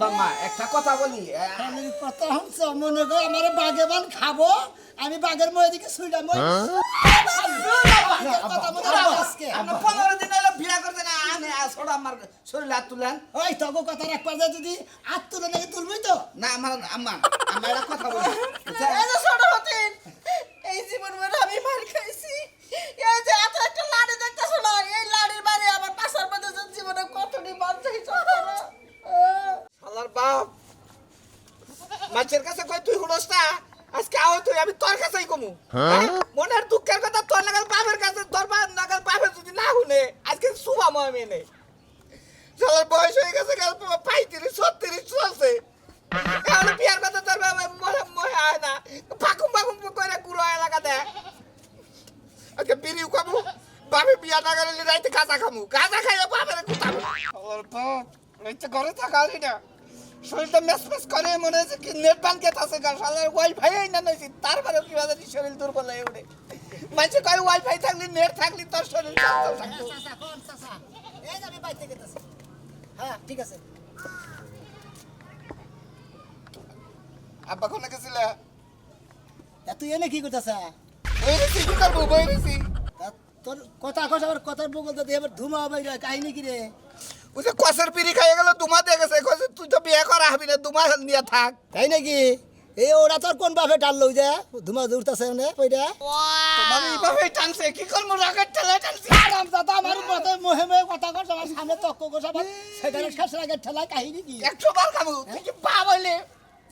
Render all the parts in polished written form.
ওটা মা একটা কথা বলি আমি কথা হচ্ছে মনে করো আমার বাগেবান খাবো আমি বাগের মধ্যে দিকে শুইলাম কথা মনে আজকে আপনি 15 দিন হলো বিয়া করতে না আমি ওটা আমার শরীরে হাত তুলেন ওই তগো কথা রাখবার যায় যদি হাত তুলে নাকি তুলবি তো না আমার আমার একটা কথা বলি এই যে ছোট হতেন এই জীবন ভর আমি মার খাইছি এই যে এত একটা লাড়ি দেখতেছো না এই লাড়ির বাড়ি আমার পাশার মধ্যে যে জীবনে কতটি মার খাইছো শালার বাপ মাছের কাছে কই তুই হুনস না আজকে আও তুই আমি তোর কাছেই কমু মনের দুঃখের কথা তোর লাগাল বাপের কাছে তোর বাপ লাগাল বাপের যদি না শুনে আজকে শুভাম আমি এনে শালার বয়স হয়ে গেছে গেল 35 36 চলছে এখন বিয়ার কথা তোর বাবা মনে হয় না ফাকুম করে পুরো এলাকা দেয় আজকে বিড়িও খাবো বাপে বিয়া না করলে রাইতে গাঁজা খামু গাঁজা খাইলে বাপের কুতাবো শালার বাপ রাইতে ঘরে থাকালি না শরীরটা মেসমেস করে মনে হচ্ছে কি নেট বানকেট আছে গা শালার ওয়াইফাই না নইছি তারপরে কি বাজার শরীর দুর্বল হয়ে ওঠে মানুষ কয় ওয়াইফাই থাকলে নেট থাকলে তোর শরীর চঞ্চল থাকতো এই যে আমি বাইতে গেতেছি হ্যাঁ ঠিক আছে আব্বা কোনে গেছিল তুই এনে কি করতেছ বইরেছি কি করবো বইরেছি তোর কথা কথা আবার কথার বগল তো এবার ধুমা বাইরে কাহিনী কি রে ওই যে কষের পিড়ি খাইয়ে গেল দুমা দিয়ে গেছে কষে তুই তো বিয়ে করা হবি না দুমা নিয়ে থাক তাই নাকি এই ওরা তোর কোন বাপে টানলো যে ধুমা দৌড়তেছে না কইরা তোমার এইভাবে টানছে কি করবো রাগের ঠেলা টানছে আরাম দাদা আমার মতে মোহে মোহে কথা কর আমার সামনে তক্ক গোসাবা সেখানে শেষ রাগের ঠেলা কাহিনী কি 100 বার খাবো তুই কি পা বলে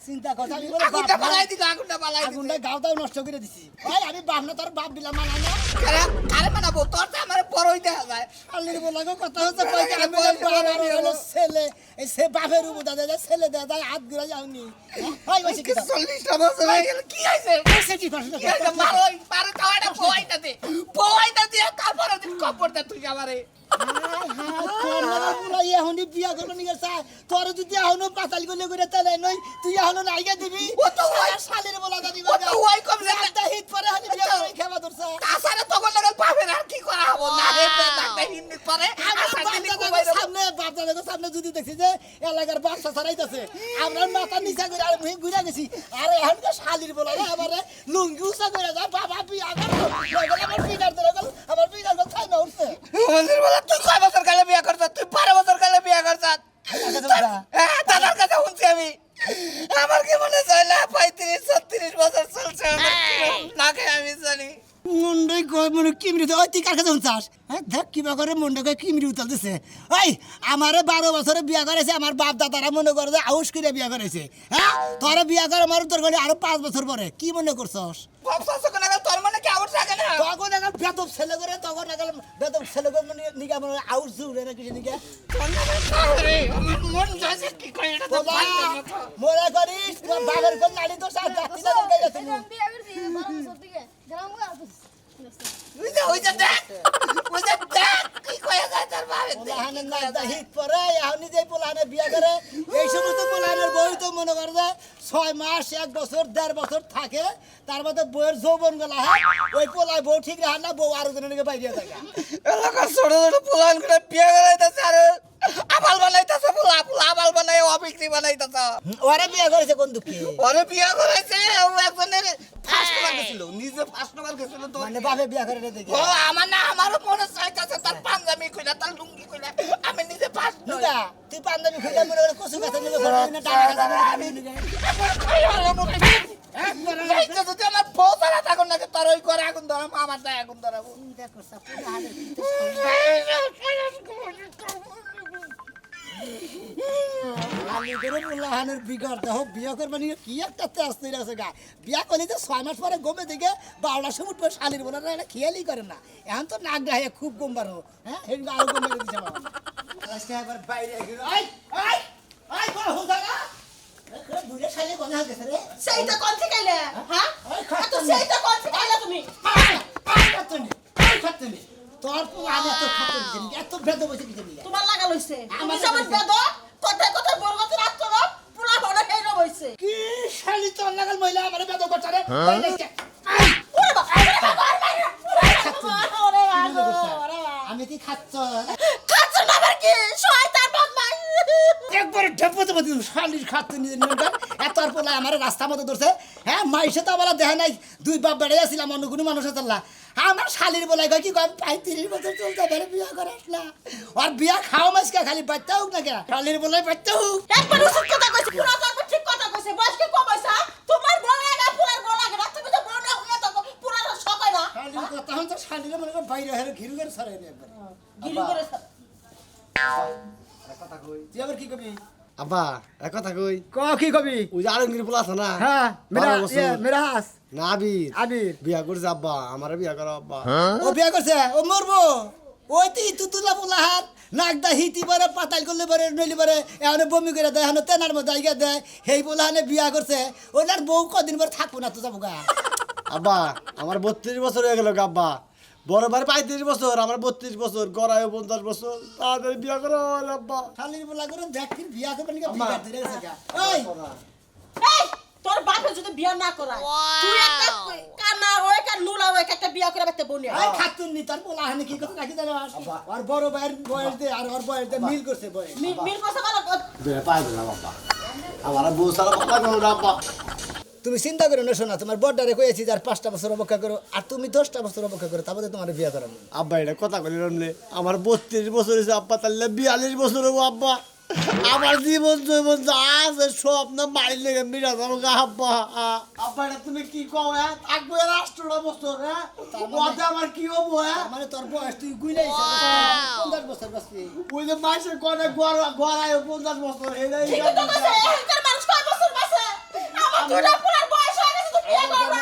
চিন্তা কথা আমি বলে আগুনটা বালাই দিল আগুনটা বালাই দিল আগুনটা গাওটাও নষ্ট করে দিছি ভাই আমি বাপ না তোর বাপ দিলাম মানা না আরে মানাবো তোর তো আমার বড়ই দেখা যায় আল্লির বলাগো কথা হচ্ছে কই কি আমি বাপ আর হলো ছেলে এই সে বাপের উপর দাদা ছেলে দাদা হাত ঘুরে যাওনি ভাই বসে কি 40টা বছর হয়ে গেল কি হইছে সেটি করছ কি হইছে মারোই পারে তাওয়াটা পোয়াইতা দে তারপরে দিন কপড়টা তুই আমারে বিয়া করবো নিয়ে তোর যদি এখনো পাতাল গলে করে তাহলে নই তুই এখনো নাইগা দিবি ও তো ওই শালের বলা জানি ও তো ওই কম একটা হিট পরে হানি বিয়া করে খাওয়া ধরছে তাছাড়া তখন লাগাল বাপের আর কি করা হবো না রে একটা হিন্দি পরে সামনে বাচ্চাদের সামনে যদি দেখছি যে এলাকার বাচ্চা ছাড়াইতেছে আমরা মাথা নিচা করে আর মুহি ঘুরে গেছি আর এখন তো শালির বলা রে আমার লুঙ্গি উঁচা করে যায় বাবা বিয়া করো আমার পিটার ধরে গেল আমার পিটার গেল খাই না উঠছে মন্দির বলা তুই কয় বছর কালে বিয়া করছ তুই 12 বছর কালে বিয়া করছ দাদার কাছে শুনছি আমি আমার কি মনে হয় না 35 36 বছর চলছে না খাই আমি জানি মুন্ডে কই মনে কিমরি তো তুই কার কাছে উনছাস হ্যাঁ দেখ কিবা করে মুন্ডে কই কিমরি উতাল দিছে ওই আমারে 12 বছরে বিয়া করেছে আমার বাপ দাদারা মনে করে যে আউশ করে বিয়া করেছে হ্যাঁ তোরে বিয়া করে আমার তোর গলে আরো 5 বছর পরে কি মনে করছস ভাবছস কোন না তোর মনে কি আউশ থাকে না তখন নাগাল বেদব ছেলে করে তখন নাগাল বেদব ছেলে করে নিগা মনে আউশ জুড়ে না কিছু নিগা আরে আমার মন যাচ্ছে কি কই এটা তো মোরা করিস তোর বাবার কোন নালি তো সাথ যাচ্ছি না কই যাচ্ছিস ওই যে দেখ কি কই যায় তোর বাবা পোলাহানের না হিট পরে এখন যে পোলাহানে বিয়া করে এই সমস্ত পোলাহানের বই তো মনে করে যে 6 মাস 1 বছর 1.5 বছর থাকে তার মধ্যে বইয়ের যৌবন গলা হয় ওই পোলায় বউ ঠিক রাখে না বউ আরো জনের বাইরে থাকে এলাকার ছোট ছোট পোলান করে বিয়ে করাইতেছে আর আবাল বানাইতেছে পোলা পোলা আবাল বানাই অবিক্রি বানাইতেছে ওরে বিয়া করেছে কোন দুঃখে ওরে বিয়ে করাইছে ও একজনের ফার্স্ট নাম্বার গেছিল নিজে ফার্স্ট নাম্বার গেছিল তো মানে বাপে বিয়া করে না দেখি ও আমার না আমারও মনে চাইতেছে তার পাঞ্জাবি কইলা তার লুঙ্গি কইলা আমি নিজে ফার্স্ট নই না তুই পাঞ্জাবি খুলে মনে করে কসু গাছে নিবে করে না টাকা গাছে আমি নিবে একবার যদি আমার বউ তারা থাকুন না তোর ওই করে আগুন ধরাম আমার দায় আগুন ধরাবো দেখো সাপুরা হালে আমি করে পোলাহানের বিগার দেহ বিয়া করবে নিয়ে কি একটা তেজ তৈরি আছে গা বিয়া করলে তো 6 মাস পরে গমে দিকে 12টা সময় পরে শালির বোনারা এটা খেয়ালই করে না এখন তো নাক গায়ে খুব গম বাড়ো হ্যাঁ এই আরো গম মেরে দিছে বাবা আজকে একবার বাইরে গেল আই কোন হুদা না বুড়ে শালি কোন হাল গেছে রে সেইটা কোন থেকে আইলে হ্যাঁ তো সেইটা কোন থেকে আইলে তুমি খাতুনি তোর পোলাহানে এত খাতুনি এত বেদ বসে দিতে নিয়ে তোমার লাগা লইছে তুমি যেমন বেদ কথায় কথায় বরগতি রাখতো না পোলা বড় হেই রইছে কি শালি তোর লাগাল মহিলা আমারে বেদ করছে রে ওরে বাবা আমি কি খাচ্ছ খাচ্ছ না আবার কি শয়তান বদমাই একবার ঢেপতে মতো শালির খাতে নিয়ে নিলাম এত আর পোলা আমার রাস্তা মতো ধরছে হ্যাঁ মাইসে তো বলা দেখে নাই দুই বাপ বেড়ে আসছিলাম অন্য কোনো মানুষ চাল্লা আমার শালির বলাই কয় কি কয় 35 বছর চলতে পারে বিয়া করে আসলা আর বিয়া খাওয়া মাছকে খালি বাচ্চা হোক না কে শালির বলাই বাচ্চা হোক একবার উচিত কথা কইছে পুরো তো ঠিক কথা কইছে বয়সকে কম হইছে তোমার বড় লাগা পুরার বড় লাগা না তুমি তো বড় না হইয়া তো পুরা সকাই না শালির কথা হন তো শালির মনে করে বাইরে হেরে ঘিরু করে সরাই নি একবার গিরি করে কথা কই তুই আবার কি কবি আব্বা এক কথা কই কি কবি ওই যে আলমগীর পোলা আছে না হ্যাঁ বারো বছর। মেরাজ না আবির আবির বিয়া করছে আব্বা আমারে বিয়া করো আব্বা ও বিয়া করছে ও মরবো ওই তুতুলা পোলা হাত নাক দা হিতি পরে পাতাল করলে পরে নইলে পরে এখন বমি করে দেয় এখন তেনার মধ্যে আইগা দেয় সেই পোলা হানে বিয়া করছে ওনার বউ কদিন পরে থাকবো না তো যাবো গা আব্বা আমার 32 বছর হয়ে গেল আব্বা বড় ভাই 35 বছর আমার 32 বছর গড়ায় 50 বছর তাড়াতাড়ি বিয়া করো আব্বা শালির পোলা করে দেখি বিয়া করবেন কি বিয়া ধরে গেছে গা ওই এই তোর বাপে যদি বিয়া না করায় তুই একটা কানা ওই কান নুলা ওই একটা বিয়া করে বেতে বনিয়া এই খাতুন নি তার পোলা হানে কি কথা রাখি জানো আর বড় ভাইয়ের বয়স দে আর ওর বয়স দে মিল করছে বয়স মিল করছে ভালো বিয়া পাই দিলাম আব্বা আমার বউ সারা কথা কও আব্বা তুমি চিন্তা করো না শোনা তোমার বড়টারে কইছি যে আর 5টা বছর অপেক্ষা করো আর তুমি 10টা বছর অপেক্ষা করো তারপরে তোমার বিয়া করাবো আব্বা এটা কথা কইলাম নে আমার 32 বছর হয়েছে আব্বা তাহলে 42 বছর হবো আব্বা আমার জীবন জৈবন যা আছে সব না মারি লেগে মিরা যাবো গা আব্বা আব্বা এটা তুমি কি কও হ্যাঁ থাকবো এর 8টা বছর হ্যাঁ ওতে আমার কি হবো হ্যাঁ মানে তোর বয়স তুই গুইলাইছিস 50 বছর বাঁচবি ওই যে মাসের কোনে গড়ায় 50 বছর এটাই ঠিক তো কইছে এখানকার মানুষ কয় বছর বাঁচে আমার দুটা পুরার বয়স হয়ে গেছে তো বিয়া করবা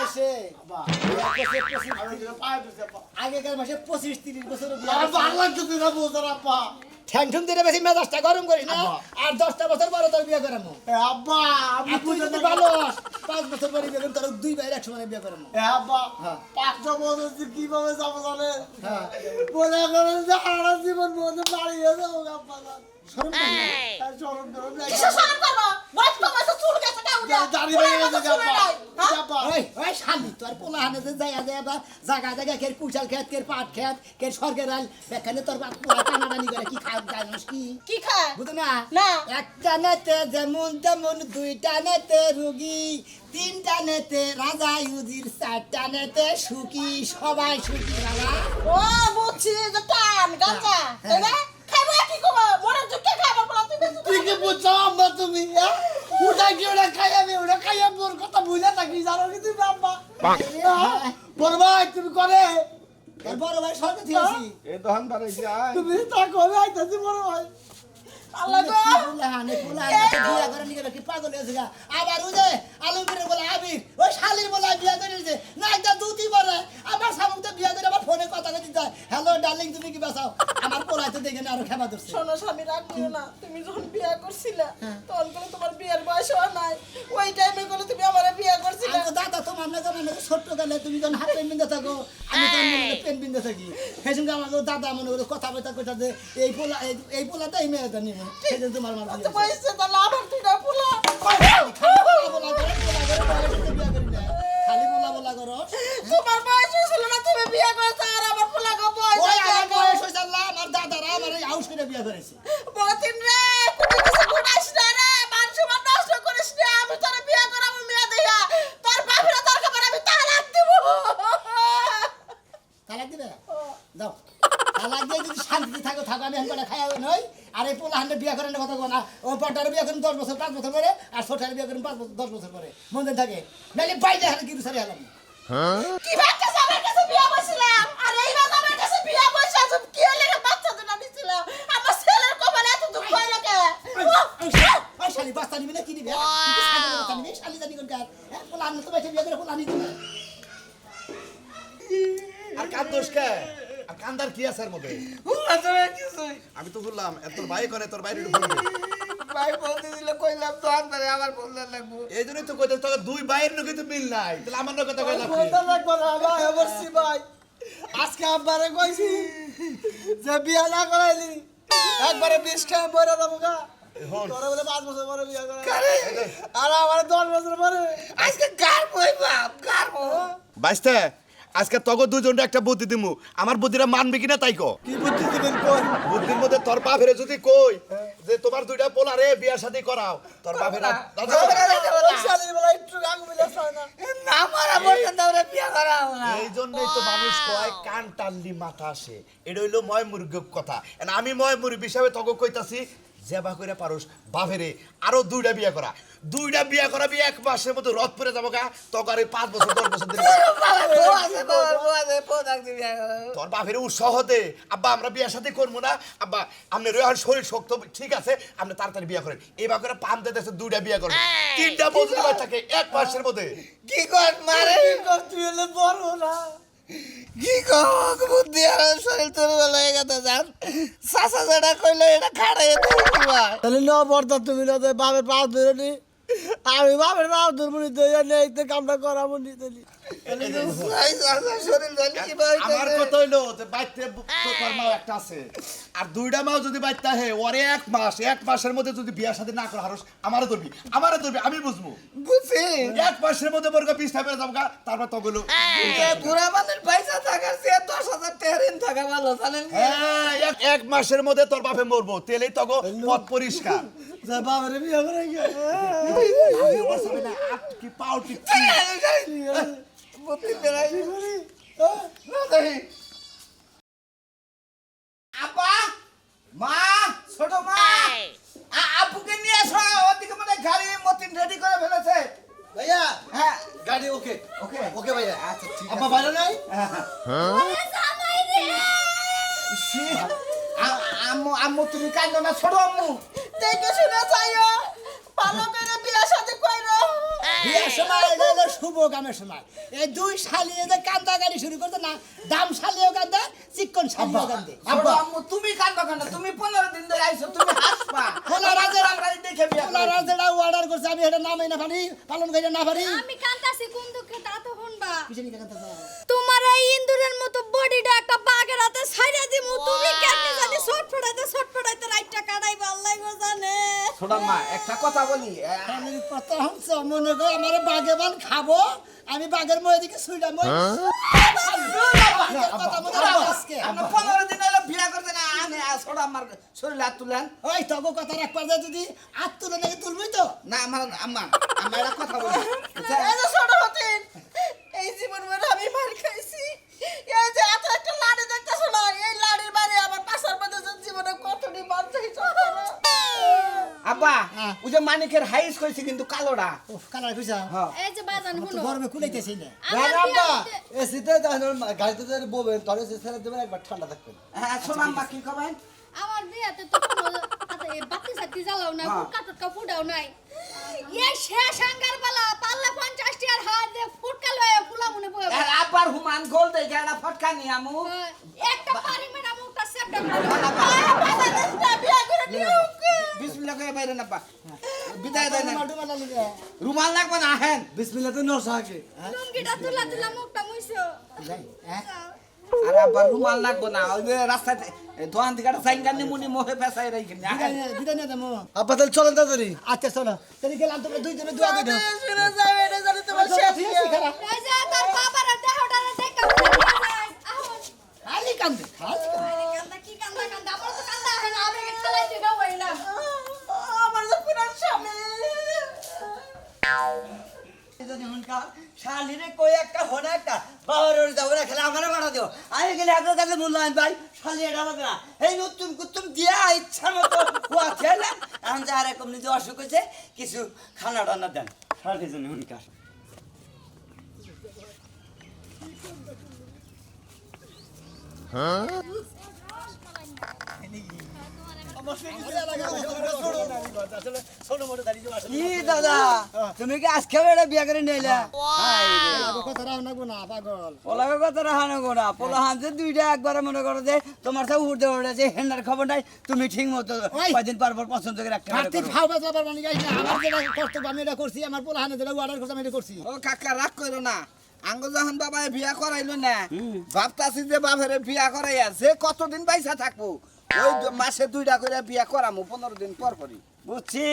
আব্বা আমি যেটা পাই দিছি আব্বা আগেকার মাসে 25-30 বছর বিয়া আর ভালো লাগছে না বুঝার আব্বা ঠ্যাং ঠুং দিলে বেশি মেজাজটা গরম করিস না আর 10টা বছর পরে তোর বিয়া করামু এ আব্বা আমি আর তুই যদি ভালো 5 বছর পরে বিয়া করবি তোর দুই ভাইয়ের একসঙ্গে বিয়া করামু এ আব্বা 5টা বছর কিভাবে যাবো জানেন মনে করেন যে সারা জীবন মধ্যে বাড়িয়ে যাবো আব্বা শরম কর না। চরম চরম কিসের শরম করবো বয়স কম হইছে চুল গেছে কাউডা দাড়ি হয়ে গেছে আব্বা ওই ওই শালি তোর পোলা হানে যে যায় যায় বা জায়গা জায়গা কের কুচাল খেত কের পাট খেত কের সরকার আল এখানে তোর বাপ পোলা টানাটানি করে কি খাওয়া জানিস কি কি খায় বুঝো না না। একটা নেতে যেমন তেমন দুইটা নেতে রুগী তিনটা নেতে রাজা ইউজির চারটা নেতে সুখী সবাই সুখী বাবা ও বুঝছি যে টান গাঁজা তাই না খাইবো কি করবো মনের দুঃখে খাইবো বলা তুমি ঠিকই বুঝছো আম্মা তুমি ওটা কি ওটা খাই আমি মোর কথা বুঝে থাকি জানো কি তুমি আম্মা বড় ভাই তুমি করে তোর বড় ভাই সরকার দিয়েছি এই দহন বাড়াইছি আয় তুমি তা করে আইতাছি বড় ভাই আল্লাহ গো পোলা হানে বিয়া করে নিয়ে গেলে কি পাগল হয়েছে গা আবার ওই যে আলমগীরের বলে আবির ওই শালির বলে বিয়া করে নিয়েছে না একটা দুটি পরে আমার সামুক তো বিয়া করে আমার ফোনে কথা কইতে যায় হ্যালো ডার্লিং তুমি কি বাঁচাও আমার পোলাই তো দেখে না আরো খেপা ধরছে শোনো স্বামী রাগ করো না তুমি যখন বিয়া করছিলে তখন করে তোমার বিয়ের বয়স হয় নাই ওই টাইমে করে তুমি আমার বিয়া করছিলে আমি তো দাদা তোমার না যেমন ছোট্ট গেলে তুমি যখন হাত পেন বিন্দে থাকো আমি তখন মনে করি পেন বিন্দে থাকি সেই সঙ্গে আমাকে দাদা মনে করে কথা বলতে কথা যে এই পোলাটা এই মেয়েটা নিব সেই জন্য তোমার মার তো বয়সে তাহলে আবার দুইটা পোলা খালি বলা বলা করো তোমার বয়স হয়েছিল না তুমি বিয়া করছো আর আমার পোলা গো বয়স ওই হয়ে আমার গেছে। বয়স হয়েছে আল্লাহ আমার দাদারা আমার এই হাউস করে বিয়ে করেছে বতিন রে কুটি কিছু গুনাইস না রে মান সম্মান নষ্ট করিস না আমি তোর বিয়া করাবো মেয়ে দেয়া তোর বাপরা তোর খবর আমি তালাক দিব তালাক দিবে যাও তালাক দিয়ে যদি শান্তিতে থাকো থাকো আমি এখন খাই নই আর এই পোলা হান্ডে বিয়ে করেন কথা না ও পাটারে বিয়ে করেন 10 বছর 5 বছর পরে আর ছোটারে বিয়ে করেন 5 বছর 10 বছর পরে মনে থাকে নাহলে বাইরে হারে কি সারি হলাম কি ভাবতে আমার কাছে বিয়া বসছিলাম আর এই বাবা আমার কাছে বিয়া বসে আছে কি লেগে বাচ্চা দুটো নিছিলাম আমার ছেলের কপালে এত দুঃখ হইলো কে ওই শালি বাস্তা নিবি না কি নিবি বাস্তা নিবি শালি জানি কোন কার হ্যাঁ পোলা হান্ডে তো বেশি বিয়ে করে পোলা নিবি না আর কার দোষ কে আর কান্দার কি আছে এর মধ্যে আমি তো বললাম তোর ভাই করে তোর বাইরে ঢুকে ভাই বলতে দিলে কইলাম দহন বাড়ে আমার বলতে লাগবো এই জন্যই তো কইতে তোর দুই ভাইয়ের নকে তো মিল নাই তাহলে আমার নকে কথা কইলাম বলতে লাগবো না ভাই অবশ্যই ভাই আজকে আব্বারে কইছি যে বিয়া না করাইলি একবারে 20 টাকা মরে যাবো গা তোরা বলে 5 বছর পরে বিয়া করা আর আমার 10 বছর পরে আজকে কার বই বাপ কার বাইস্তে আজকে তগো দুজনটা একটা বুদ্ধি দিমু আমার বুদ্ধিটা মানবে কিনা তাই কো কি বুদ্ধি দিবেন কোন বুদ্ধির মধ্যে তোর পা ফেরে যদি কই যে তোমার দুইটা পোলারে বিয়া শাদী করাও তোর বাপের শালির বেলা একটু গাং মিলে চায় না। না মারা পর্যন্ত আমরা বিয়া করা হবো না। এই জন্যই তো মানুষ কয় কান টানলি মাথা আসে। এটা হইলো ময় মুরগের কথা। And আমি ময় মুরগি হিসাবে তক কইতাছি জেবা করে পারস বাপেরে আরো দুইটা বিয়া করা। দুইটা বিয়া করাবি 1 মাসের মধ্যে রথ পরে যাবো গা তক আর 5 বছর 10 বছর ধরে বাবা, বউ আছে, বাবার বউ আছে, বউ থাকতে বিয়া করা হবো। তোর বাপের উৎসাহ দে আব্বা আমরা বিয়ার সাথে করবো না আব্বা আপনি রোহার শরীর শক্ত ঠিক আছে আপনি তাড়াতাড়ি বিয়া করেন এবার করে পাম দিতেছে দুইটা বিয়া করেন 3টা বছর থাকে 1 মাসের মধ্যে কি কর মারে তুই হলে বড় না। কি কর বুদ্ধি আর শরীর তোর বেলায় গেছে জান চাচা যেটা কইলো এটা খাড়াই তোমার তাহলে ন বর্তা তুমি না যে বাপের পা ধরে নি আমি বাপের পা ধরবো নি তো এই তো কামটা করাবো নি তাহলে শরীর জানি কিভাবে আমার কথা হইলো যে বাইতে তোর মা একটা আছে আর দুইটা মাও যদি বাইতে হে ওরে 1 মাসের মধ্যে যদি বিয়ার সাথে না করা হারস আমারে ধরবি আমি বুঝবো বুঝছি 1 মাসের মধ্যে বর্গা 20টা বেড়ে যাবো গা তারপর তো গুলো বুড়া মানুষ পয়সা থাকার চেয়ে 10,000 টাকা ঋণ থাকা ভালো জানেন হ্যাঁ 1 মাসের মধ্যে তোর বাপে মরবো তেলেই তগো পথ পরিষ্কার যে বাপের বিয়ে করে গিয়ে কি পাউটি বুদ্ধি বেড়াই আপা মা ছোট মা আপুকে নিয়ে আসো ওদিকে মানে গাড়ি মতিন রেডি করে ফেলেছে ভাইয়া হ্যাঁ গাড়ি ওকে ওকে ওকে ভাইয়া। আচ্ছা ঠিক আব্বা আছে বাইরে নাই? আম্মু আম্মু তুমি কাঁদো না ছোট আম্মু দেখে শুনে যাইও ভালো করে বিয়া শাদী কইরো বিয়ের সময় এটা হলো শুভ কামের সময়। এই দুই শালিয়ে যে কান্দা গাড়ি শুরু করতে না দাম শালিও কান্দে চিকন শালিও কান্দে। ছোট আম্মু তুমি কাঁদো কেন তুমি 15 দিন ধরে আইছো তুমি হাসবা পোলারা যেটা গাড়ি দেখে বিয়া পোলারা যেটা অর্ডার করছে আমি এটা নামাই না পারি পালন করে না পারি। আমি কান্তাছি কোন দুঃখে তা তো শুনবা। কিসের নিকে কান্দা যাও? তোমার এই ইন্দুরের মতো বডিটা একটা বাঘের হাতে ছাইড়া দিমু তুমি কেমনে জানি ছটফটাইতে রাইটটা কাটাইবা আল্লাহ গো জানে। ছোট মা একটা কথা বলি আমি কত হংস মনে করে আমার বাগেবান খাবো আমি বাগের মধ্যে দিকে সুইডা মই কথা মনে রাখো আজকে। আমরা 15 দিন হলো বিয়া করতে না আনে ছোট আমার শরীর হাত তুলেন ওই তবু কথা রাখবার যায় যদি হাত তুলে নাকি তুলবই তো। না আমার আম্মা আমরা একটা কথা বলি এই যে ছোট হতেন এই জীবন ভর আমি মার খাইছি এই যে এত একটা লাড়ি দেখতেছ না এই লাড়ির বাড়ি আমার পাশার মধ্যে যে জীবনে কতটি মার খাইছো আব্বা ওই যে মানিকের হাইস কইছে কিন্তু কালোটা উফ কালার কইছা এই যে বাজান আমার তো শুনো গরমে কুলাইতেছি না। আমার বিয়া হইতে- এ শীতে গাড়িতে যদি বলবেন তাহলে ছেড়ে দেবেন একবার ঠান্ডা থাকবেন হ্যাঁ শোন আম্মা কি কবেন আমার বিয়াতে তো কোনো বাতি সাতি জ্বালাও নাই ফুটকা টুটকা ফুটাও নাই এই শেষ আঙ্গার বেলা পাল্লা 50 টিয়ার হাত দিয়ে ফুটকা লয়ে ফুলা মনে বয়ে আর আব্বার হুমান গোল দেই গাড়া ফটকা নি আমু একটা পারি মেডা মুখটা সেপটা বিয়া করে নিও বিসমিল্লাহ কই বাইরে না পা বিদায় দেন মাল্টু মালা লিগে রুমাল লাগবে না হেন বিসমিল্লাহ তো নসা আগে লুঙ্গিটা তুলা তুলা মুখটা মুইছো যাই হ্যাঁ আর আব্বার রুমাল লাগবে না ওই যে রাস্তাতে দোকান থেকে সাইঙ্গার নিমুনি মোহে পেছাই রাখেন বিদায় নিয়ে দেবো। আব্বা তাহলে চলেন তাড়াতাড়ি আচ্ছা চলো তাহলে গেলাম তোমরা দুইজনে দোয়া করে দাও। শুনে যাবে এটা জানি তোমার শেষ ঠিক বিয়া। আছে খারাপ এই যে তোর বাবার দেহটারে দেখা যায় আহন খালি কান্দে খালি কান্দে। কান্দা কি কান্দা কান্দা আমার তো কান্দা হয় না আবেগে খেলাইতে দাও না আমার যে পুরান স্বামী শালিরে কই একটা হনে একটা বাবার যাবো না খেলে আমার বাড়া দিও আমি গেলে আপনার কাছে মূল্যায়ন ভাই শালি এটা আমাদের না এই নতুন কুতুম দিয়া ইচ্ছা মতো কুয়া খেলাম এখন যে আর এরকম নিজে অসুখ হয়েছে কিছু খানা টানা দেন শালির জন্য হুনকার কি দাদা তুমি কি আজকে বেড়ে বিয়া করে নিলে আগো কথা রাও না গো না পাগল। পোলাকে কত রাহানো গোনা পোলা হানছে দুইটা একবারে মনে করো যে তোমার সাথে উঠতে উঠেছে হেন্ডার খবর নাই তুমি ঠিক মতো ওই। কয়দিন পর পর পছন্দ করে রাখতে ঘাটতি ফাও বাজাবার মানে গাইছ না আমার যেটা কর্তব্য আমি এটা করছি আমার পোলাহানে যেটা অর্ডার করছি আমি এটা করছি। ও কাকা রাগ করো না আঙ্গ যখন বাবা বিয়া করাইলো না ভাবতাছি যে বাবারে বিয়া করাইয়া যে কতদিন পয়সা থাকবো ওই মাসে 2টা করে বিয়া করামু 15 দিন পর পরই বুঝছি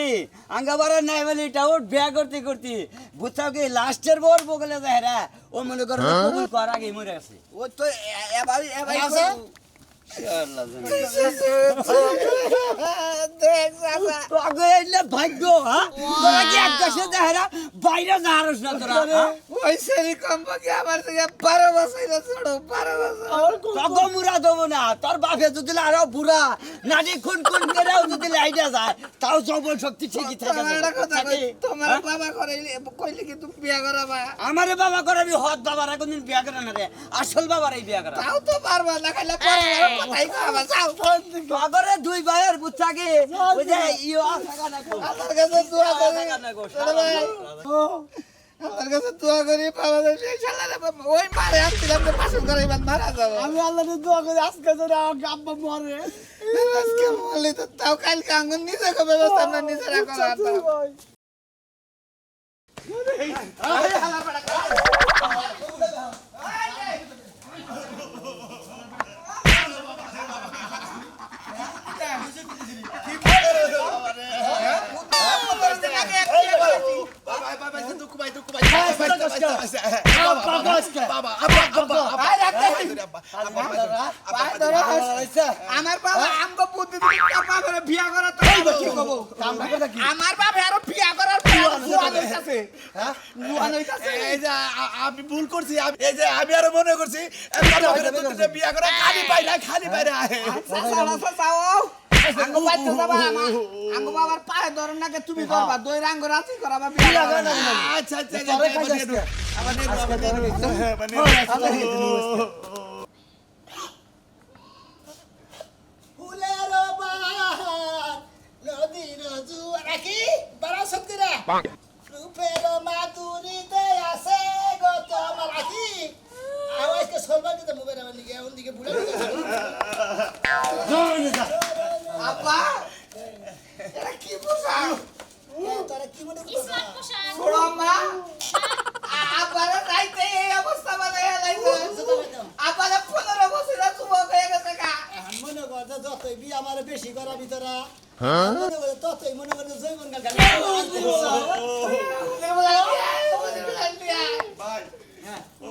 আঙ্গাবারে নাই বলে এটা ওর বিয়া করতে করতে বুঝছাও কি লাস্টের বোর বগলে যায় রে ও মনে করো কবুল কর আগে মরে আছে ওই তো এবার আছে? দেখ তোকে এলে ভাগ্য হ্যাঁ তোরা কি এক দেশে যাহেরা বাইরে যাহারস না তোরা হ্যাঁ? ওই সেরি কম্পাকে আমার থেকে 12 বছর ছোট 12 বছর তোকে মুরা দেবো না তোর বাপে যদি আরো বুড়া নানি খুন খুন করেও যদি লাইটা যায় তাও যৌবন শক্তি ঠিকই থাকে তোমার একটা কথা কই থাকে। তোমার হ্যাঁ? বাবা কইলে কি তুমি বিয়া করাবা আমারে বাবা করে আমি হদ বাবার কোনদিন বিয়া করে না রে আসল বাবার এই বিয়া করা তাও তো পারবা না খাইলে পরে কথাই কবা যাও বাবারে দুই ভাইয়ের বুচ্চাকে ওই যে ইও থাকা না গো আমার কাছে দোয়া করি থাকা না গো ছোট ভাই, আমার কাছে দোয়া করি বাবা সেই শালারে ওই মারে আসছিলাম তো পাশে করে এবার মারা যাবে আমি আল্লাহর দোয়া করি আজকে যেন আমার আব্বা মরে আজকে বলি তো তাও কালকে আঙ্গুন নিজে কবে ব্যবস্থা আমরা নিজে রাখো আমার বাবা আমগো বুদ্ধি দিতে বাবারে বিয়া করা তো কি কব আমার বাবা আরো বিয়া করার জুয়ান হইতাছে হ্যাঁ জুয়ান হইতাছে এই যে আমি ভুল করছি এই যে আমি আরো মনে করছি বিয়া করে খালি বাইরে যাও আঙ্গো বাইতে যাবা আঙ্গো বাবার পায়ে ধরন নাকি তুমি করবা দই রাঙ্গ রাতি করাবা বিয়া করা আচ্ছা আচ্ছা ফুলের বাহার নদীর জুয়ার কি বড় শক্তিরা রূপের মাধুরীতে আছে গো তোমার কি আওয়াজকে সরবা দিতে মোবাইল আমার দিকে ওন দিকে বুড়া আপা এটা কি পোশাক তোরা কি মনে স্মার্ট পোশাক ছোড়ো মা আপারে রাইতে এই অবস্থা বানায় লাইছে আপারে 15 বছর যুবক হয়ে গেছে কা মনে কর যে যতই বি আমার বেশি করা ভিতরা মনে কর ততই মনে কর জৈবন গাল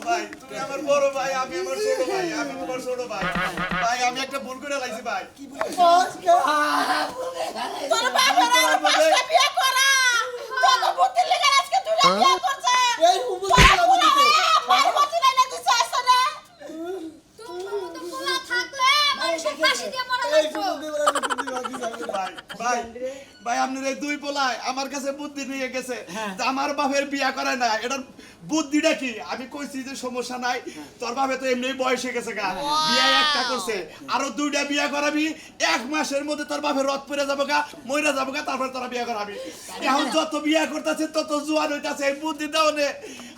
ভাই তুমি আমার বড় ভাই আমি আমার ছোট ভাই ভাই আমি একটা ভুল করে লাইছি ভাই তোর বাপের আর পাঁচটা বিয়ে করা তোর বুদ্ধি লেগে আজকে দুইটা বিয়ে করছে এই উপরে আমার বুদ্ধি নাই না তুই চাইছ না তোমার মতো পোলা থাকলে মানুষের ফাঁসি দিয়ে মরা লাগতো ভাই আপনার এই দুই পোলায় আমার কাছে বুদ্ধি নিয়ে গেছে যে আমার বাপের বিয়া করায় না এটার বুদ্ধিটা কি আমি কইছি যে সমস্যা নাই তোর বাপে তো এমনি বয়স হয়ে গেছে গা বিয়া একটা করছে আরো দুইটা বিয়া করাবি 1 মাসের মধ্যে তোর বাপের রথ পড়ে যাবো গা মইরা যাবো গা তারপর তোরা বিয়া করাবি এখন যত বিয়া করতেছে তত জোয়ান হইতাছে এই বুদ্ধি দাও নে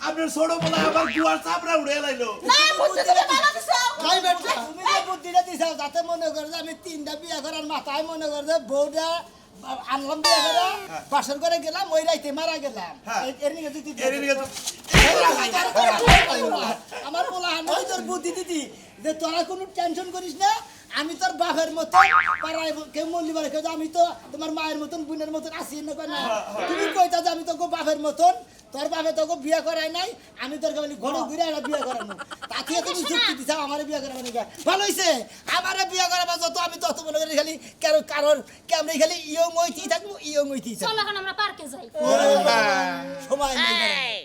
আপনার ছোট পোলায় আবার গুয়ার চাপড়া উড়ে লাইলো না বুদ্ধি দিলে ভালো দিছ ভাই বেটা তুমি যে বুদ্ধিটা দিছাও যাতে মনে কর যে আমি 3টা বিয়া করার মাথায় মনে কর যে বউটা আনলাম বিয়া করে বাসর করে গেলাম ওই রাইতে মারা গেলাম এর নিয়ে তুই আমার বলা আমি তোর বুদ্ধি দিদি যে তোরা কোনো টেনশন করিস না আমি তোর বাপের মতো পাড়ায় কেউ মল্লি বাড়ি কেউ আমি তো তোমার মায়ের মতন বোনের মতন আসি না না তুমি কইতা যে আমি তোকে বাপের মতন তোর বাপে তোকে বিয়ে করাই নাই আমি তোর খালি ঘরে ঘুরে একটা বিয়ে করানো তাতে তুমি যুক্তি দিছা আমার বিয়ে করাবো নাকি ভালো হয়েছে আমার বিয়ে করাবো যত আমি তত মনে করি খালি কারণ কেমন খালি ইয়ং হইতেই থাকবো ইয়ং হইতেই থাকবো চলো এখন আমরা পার্কে যাই সময় নেই